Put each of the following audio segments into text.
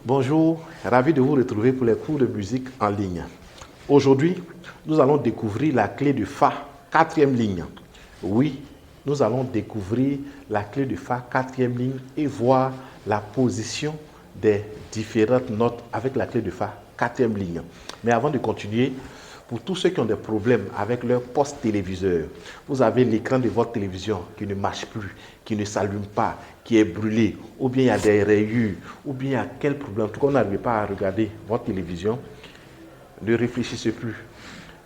Bonjour, ravi de vous retrouver pour les cours de musique en ligne. Aujourd'hui, nous allons découvrir la clé de Fa, quatrième ligne. Oui, nous allons découvrir la clé de Fa, quatrième ligne et voir la position des différentes notes avec la clé de Fa, quatrième ligne. Mais avant de continuer, pour tous ceux qui ont des problèmes avec leur poste téléviseur, vous avez l'écran de votre télévision qui ne marche plus, qui ne s'allume pas, qui est brûlé, ou bien il y a des rayures, ou bien il y a quel problème, en tout cas vous n'arrivez pas à regarder votre télévision, ne réfléchissez plus.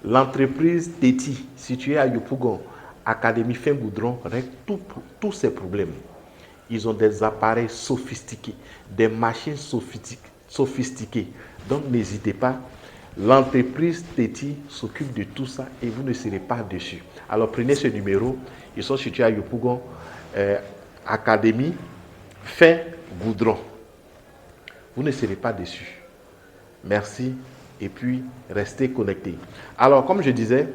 L'entreprise Teti, située à Yopougon, Académie Fin Goudron, règle tous ces problèmes. Ils ont des appareils sophistiqués, des machines sophistiquées. Donc n'hésitez pas. L'entreprise Teti s'occupe de tout ça et vous ne serez pas déçus. Alors prenez ce numéro. Ils sont situés à Yopougon, Académie Fin Goudron. Vous ne serez pas déçus. Merci et puis restez connectés. Alors comme je disais,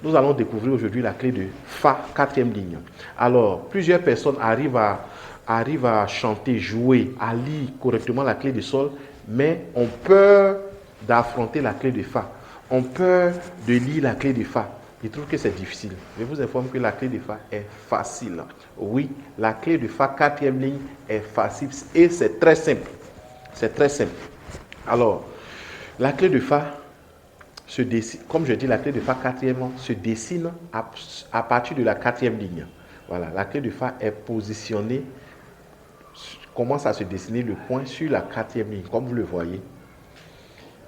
nous allons découvrir aujourd'hui la clé de Fa, quatrième ligne. Alors plusieurs personnes arrivent à chanter, jouer, à lire correctement la clé de Sol, mais ont peur d'affronter la clé de Fa. Ont peur de lire la clé de Fa. Ils trouvent que c'est difficile. Je vous informe que la clé de Fa est facile. Oui, la clé de Fa, quatrième ligne, est facile et c'est très simple. C'est très simple. Alors, la clé de Fa se dessine, comme je dis, la clé de Fa quatrième se dessine à partir de la quatrième ligne. Voilà, la clé de Fa est positionnée, commence à se dessiner le point sur la quatrième ligne, comme vous le voyez.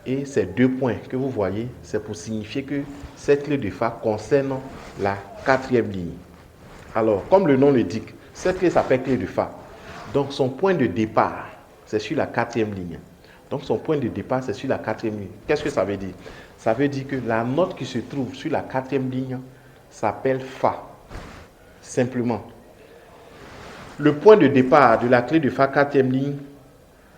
Et ces deux points que vous voyez, c'est pour signifier que cette clé de Fa concerne la quatrième ligne. Alors, comme le nom le dit, cette clé s'appelle clé de Fa. Donc, son point de départ, c'est sur la quatrième ligne. Donc, son point de départ, c'est sur la quatrième ligne. Qu'est-ce que ça veut dire? Ça veut dire que la note qui se trouve sur la quatrième ligne s'appelle Fa. Simplement. Le point de départ de la clé de Fa quatrième ligne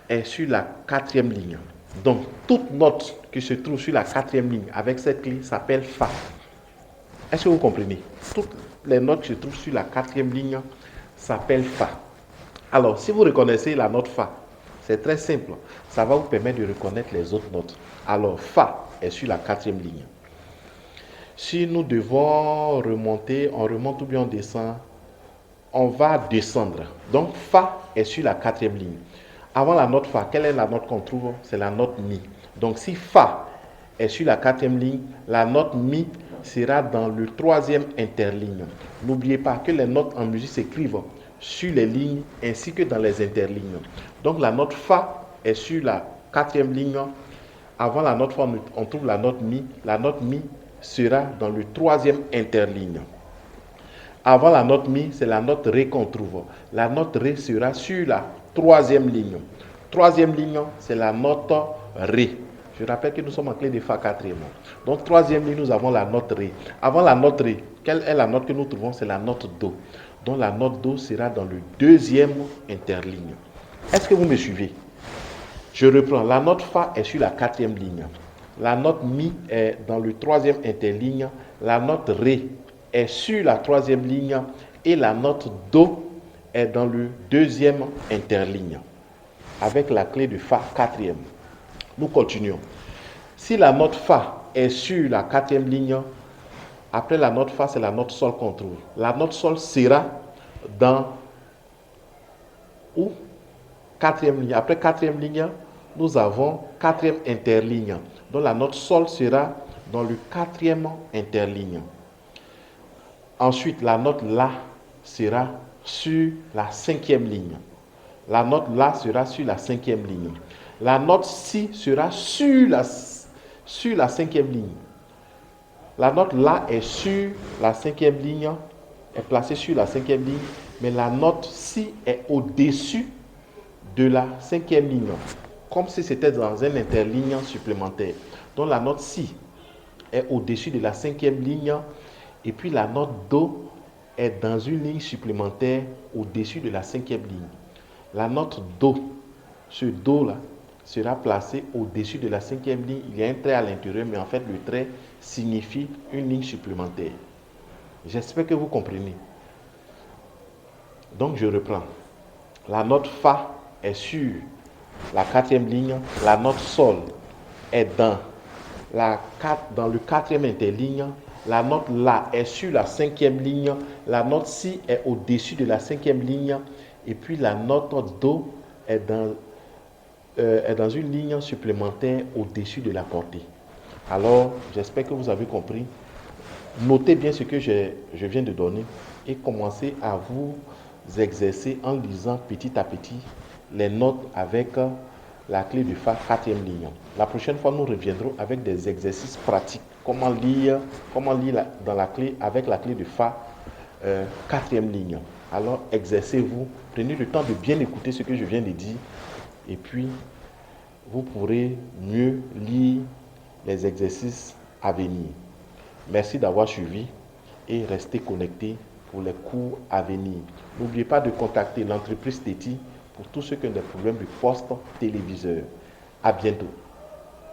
est sur la quatrième ligne. Donc, toute note qui se trouve sur la quatrième ligne avec cette clé s'appelle Fa. Est-ce que vous comprenez? Toutes les notes qui se trouvent sur la quatrième ligne s'appellent Fa. Alors, si vous reconnaissez la note Fa, c'est très simple. Ça va vous permettre de reconnaître les autres notes. Alors, Fa est sur la quatrième ligne. Si nous devons remonter, on remonte ou bien on descend, on va descendre. Donc, Fa est sur la quatrième ligne. Avant la note Fa, quelle est la note qu'on trouve? C'est la note Mi. Donc, si Fa est sur la quatrième ligne, la note Mi sera dans le troisième interligne. N'oubliez pas que les notes en musique s'écrivent sur les lignes ainsi que dans les interlignes. Donc, la note Fa est sur la quatrième ligne. Avant la note Fa, on trouve la note Mi. La note Mi sera dans le troisième interligne. Avant la note Mi, c'est la note Ré qu'on trouve. La note Ré sera sur la troisième ligne. Troisième ligne, c'est la note Ré. Je rappelle que nous sommes en clé de Fa quatrième. Donc, troisième ligne, nous avons la note Ré. Avant la note Ré, quelle est la note que nous trouvons? C'est la note Do. Donc, la note Do sera dans le deuxième interligne. Est-ce que vous me suivez? Je reprends. La note Fa est sur la quatrième ligne. La note Mi est dans le troisième interligne. La note Ré est sur la troisième ligne et la note Do est dans le deuxième interligne avec la clé de Fa quatrième. Nous continuons. Si la note Fa est sur la quatrième ligne, après la note Fa, c'est la note Sol qu'on trouve. La note Sol sera dans où? Quatrième ligne. Après quatrième ligne, nous avons quatrième interligne. Donc la note Sol sera dans le quatrième interligne. Ensuite, la note La sera sur la cinquième ligne. La note La sera sur la cinquième ligne. La note Si sera sur la cinquième ligne. La note La est sur la cinquième ligne, est placée sur la cinquième ligne, mais la note Si est au-dessus de la cinquième ligne, comme si c'était dans un interligne supplémentaire. Donc la note Si est au-dessus de la cinquième ligne, et puis la note Do est dans une ligne supplémentaire au-dessus de la cinquième ligne. La note Do, ce Do-là, sera placé au-dessus de la cinquième ligne. Il y a un trait à l'intérieur, mais en fait, le trait signifie une ligne supplémentaire. J'espère que vous comprenez. Donc, je reprends. La note Fa est sur La quatrième ligne, la note sol est dans le quatrième interligne. La note La est sur la cinquième ligne. La note Si est au-dessus de la cinquième ligne. Et puis la note Do est dans une ligne supplémentaire au-dessus de la portée. Alors, j'espère que vous avez compris. Notez bien ce que je viens de donner et commencez à vous exercer en lisant petit à petit les notes avec la clé du Fa quatrième ligne. La prochaine fois, nous reviendrons avec des exercices pratiques. Comment lire dans la clé avec la clé du Fa quatrième ligne. Alors, exercez-vous. Prenez le temps de bien écouter ce que je viens de dire et puis vous pourrez mieux lire les exercices à venir. Merci d'avoir suivi et restez connectés pour les cours à venir. N'oubliez pas de contacter l'entreprise Teti pour tous ceux qui ont des problèmes de poste téléviseur. À bientôt.